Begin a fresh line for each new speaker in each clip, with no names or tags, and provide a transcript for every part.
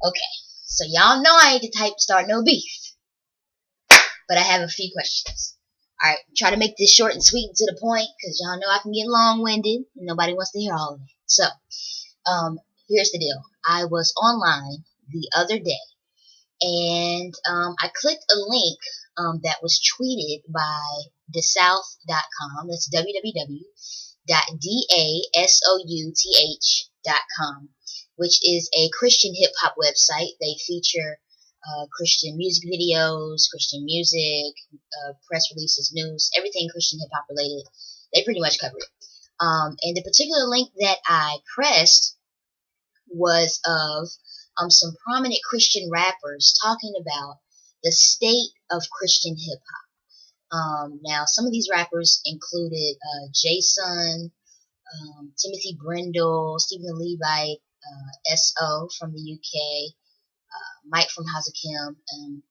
Okay, so y'all know I ain't the type to start no beef, but I have a few questions. Alright, try to make this short and sweet and to the point, because y'all know I can get long-winded, and nobody wants to hear all of it. So, here's the deal. I was online the other day, and I clicked a link that was tweeted by thesouth.com. That's www.dasouth.com, which is a Christian hip hop website. They feature Christian music videos, Christian music, press releases, news, everything Christian hip hop related. They pretty much cover it. And the particular link that I pressed was of some prominent Christian rappers talking about the state of Christian hip hop. Now, some of these rappers included Jason, Timothy Brindle, Stephen Levite, S.O. from the UK, Mike from Hazakim,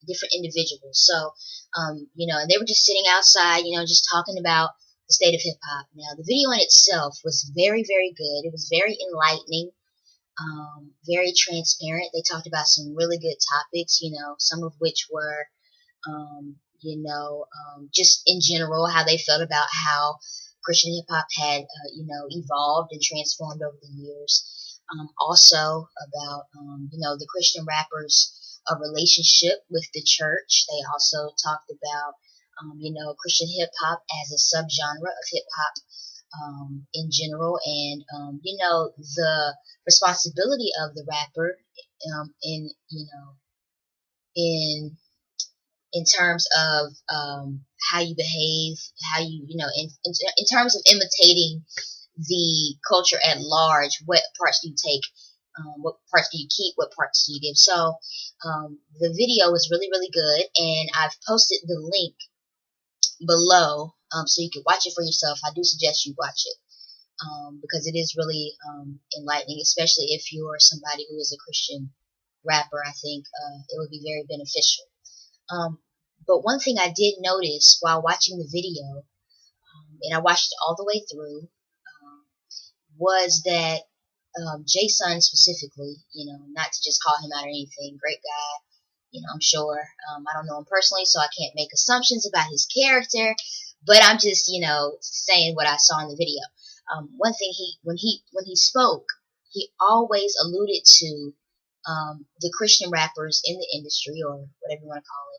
different individuals. So, and they were just sitting outside, just talking about the state of hip hop. Now, the video in itself was very, very good. It was very enlightening. Very transparent. They talked about some really good topics, some of which were, just in general, how they felt about how Christian hip hop had, evolved and transformed over the years. Also about, the Christian rappers' relationship with the church. They also talked about, Christian hip hop as a subgenre of hip hop in general, and the responsibility of the rapper in in in terms of how you behave, how in terms of imitating the culture at large. What parts do you take? What parts do you keep? What parts do you give? So the video is really, really good, and I've posted the link below so you can watch it for yourself. I do suggest you watch it because it is really enlightening, especially if you're somebody who is a Christian rapper. I think it would be very beneficial. But one thing I did notice while watching the video, and I watched it all the way through, was that Jason specifically, not to just call him out or anything, great guy, I'm sure. I don't know him personally, so I can't make assumptions about his character, but I'm just, saying what I saw in the video. One thing when he spoke, he always alluded to the Christian rappers in the industry, or whatever you want to call it,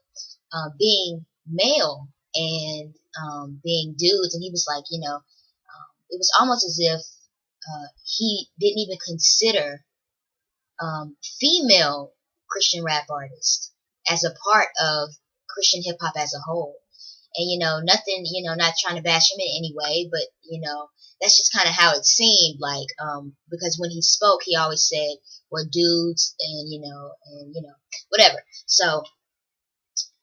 being male and being dudes, and he was like, it was almost as if he didn't even consider female Christian rap artists as a part of Christian hip hop as a whole. And nothing, not trying to bash him in any way, but that's just kind of how it seemed like. Because when he spoke, he always said, "Well, dudes," and whatever. So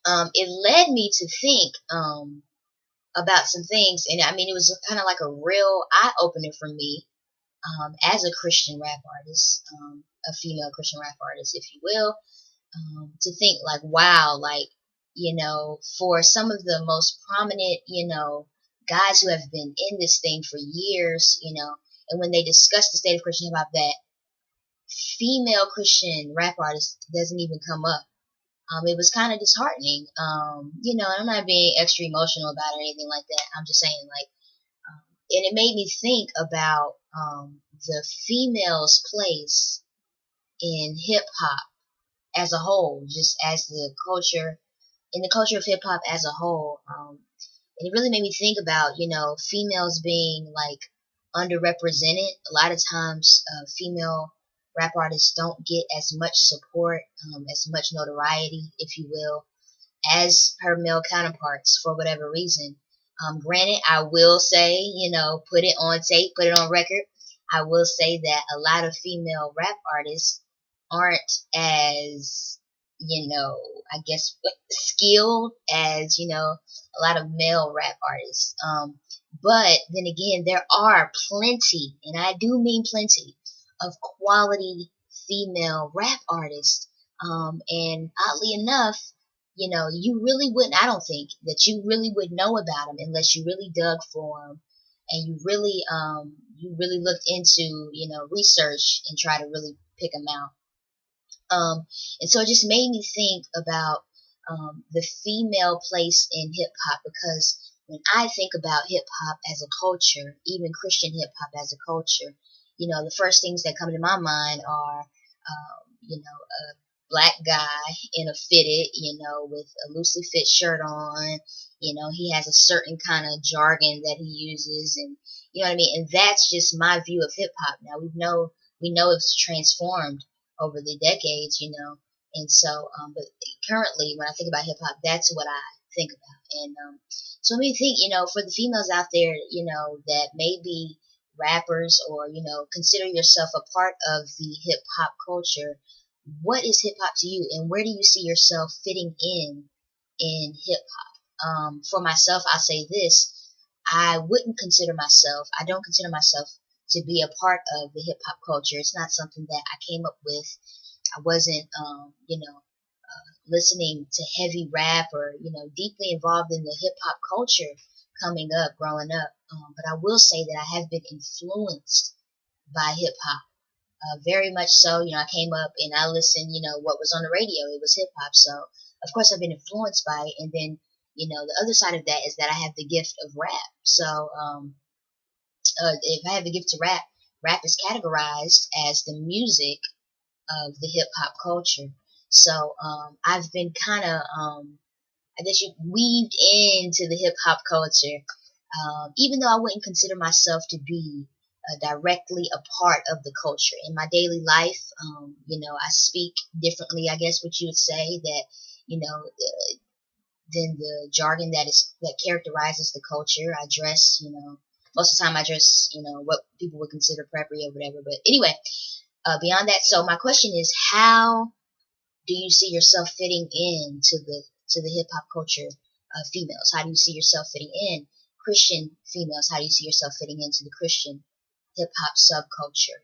it led me to think about some things, and I mean, it was kind of like a real eye opener for me as a Christian rap artist, a female Christian rap artist, if you will, to think like, wow, like, for some of the most prominent, guys who have been in this thing for years, and when they discuss the state of Christian hip hop, that female Christian rap artist doesn't even come up. It was kind of disheartening, and I'm not being extra emotional about it or anything like that. I'm just saying, like, and it made me think about the female's place in hip hop as a whole, just as the culture, in the culture of hip hop as a whole. And it really made me think about, females being like underrepresented. A lot of times, female rap artists don't get as much support, as much notoriety, if you will, as her male counterparts for whatever reason. Granted, I will say, put it on tape, put it on record. I will say that a lot of female rap artists aren't as, I guess, skilled as, a lot of male rap artists. But then again, there are plenty, and I do mean plenty, of quality female rap artists. And oddly enough, you really wouldn't, I don't think that you really would know about them unless you really dug for them and you really looked into, research and try to really pick them out. And so it just made me think about the female place in hip hop, because when I think about hip hop as a culture, even Christian hip hop as a culture, the first things that come to my mind are, a black guy in a fitted, with a loosely fit shirt on. He has a certain kind of jargon that he uses, and you know what I mean. And that's just my view of hip hop. Now we know it's transformed over the decades, and so, but currently when I think about hip hop, that's what I think about. And so let me think, for the females out there, that may be rappers, or consider yourself a part of the hip hop culture. What is hip hop to you, and where do you see yourself fitting in hip hop? For myself, I'll say this: I don't consider myself to be a part of the hip hop culture. It's not something that I came up with. I wasn't, listening to heavy rap, or deeply involved in the hip hop culture growing up. But I will say that I have been influenced by hip hop. Very much so. I came up and I listened, what was on the radio, it was hip hop. So, of course, I've been influenced by it. And then, the other side of that is that I have the gift of rap. So, if I have the gift to rap is categorized as the music of the hip hop culture. So, I've been kind of, I guess you weaved into the hip hop culture, even though I wouldn't consider myself to be directly a part of the culture. In my daily life, I speak differently, I guess what you would say, that, than the jargon that characterizes the culture. I dress, most of the time I dress, what people would consider preppy or whatever. But anyway, beyond that, so my question is, how do you see yourself fitting in to the hip hop culture of females? How do you see yourself fitting in? Christian females, how do you see yourself fitting into the Christian hip hop subculture?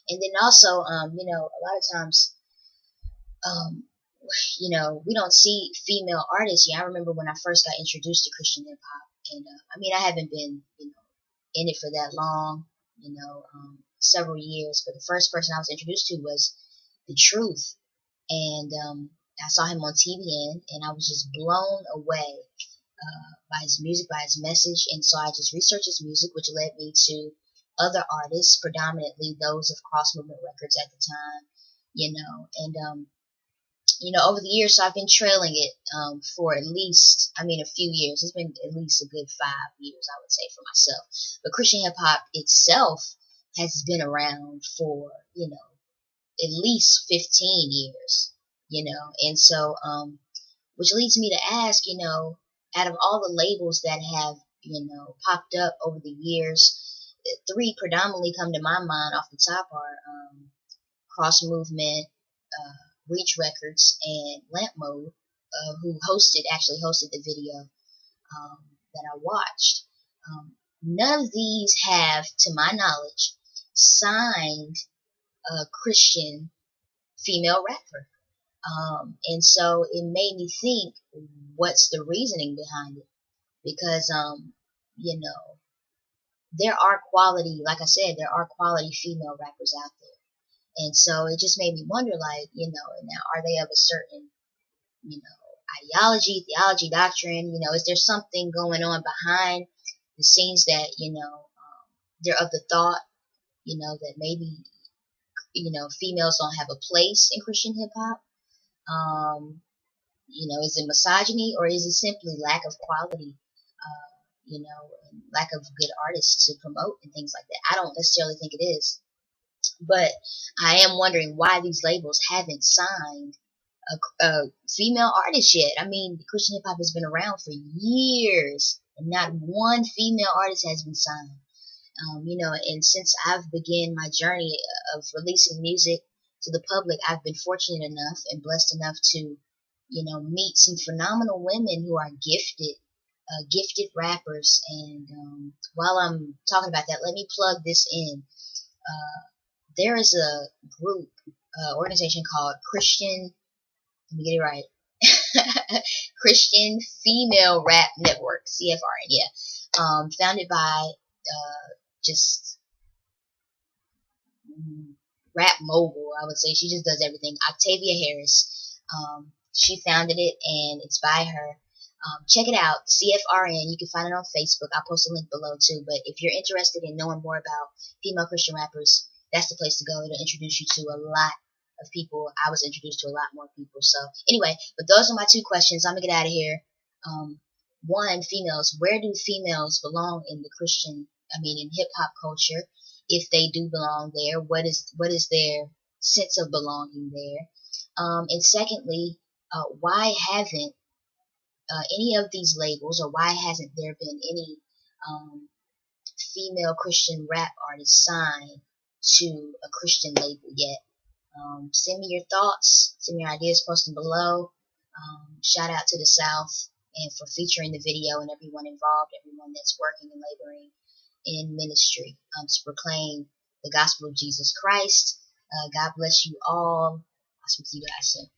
And then also, a lot of times, we don't see female artists. I remember when I first got introduced to Christian hip hop, and I haven't been, in it for that long, several years, but the first person I was introduced to was The Truth, and I saw him on TVN, and I was just blown away by his music, by his message. And so I just researched his music, which led me to other artists, predominantly those of Cross Movement Records at the time, and over the years, so I've been trailing it for at least, a few years. It's been at least a good 5 years, I would say, for myself. But Christian hip hop itself has been around for, at least 15 years, and so, which leads me to ask, out of all the labels that have, popped up over the years, 3 predominantly come to my mind off the top are Cross Movement, Reach Records, and Lampmode, who actually hosted the video that I watched. None of these have, to my knowledge, signed a Christian female rapper. And so it made me think, what's the reasoning behind it? Because, there are quality, like I said, there are quality female rappers out there. And so it just made me wonder, like, now are they of a certain, ideology, theology, doctrine? Is there something going on behind the scenes that, they're of the thought, that maybe, females don't have a place in Christian hip hop? Is it misogyny, or is it simply lack of quality, and lack of good artists to promote and things like that? I don't necessarily think it is. But I am wondering why these labels haven't signed a female artist yet. Christian hip hop has been around for years, and not one female artist has been signed. And since I've begun my journey of releasing music to the public, I've been fortunate enough and blessed enough to, meet some phenomenal women who are gifted rappers. And while I'm talking about that, let me plug this in. There is a group, organization called Christian, let me get it right, Christian Female Rap Network, CFRN, yeah, founded by just rap mogul, I would say. She just does everything. Octavia Harris. She founded it, and it's by her. Check it out, CFRN. You can find it on Facebook. I'll post a link below too. But if you're interested in knowing more about female Christian rappers, that's the place to go. It'll introduce you to a lot of people. I was introduced to a lot more people. So anyway, but those are my two questions. I'm gonna get out of here. One, females. Where do females belong in the Christian? I mean, in hip hop culture, if they do belong there, what is their sense of belonging there? And secondly, why haven't any of these labels, or why hasn't there been any female Christian rap artists signed to a Christian label yet? Send me your thoughts, send me your ideas, post them below. Shout out to the South and for featuring the video and everyone involved, everyone that's working and laboring in ministry to proclaim the gospel of Jesus Christ. God bless you all. I'll speak to you guys soon.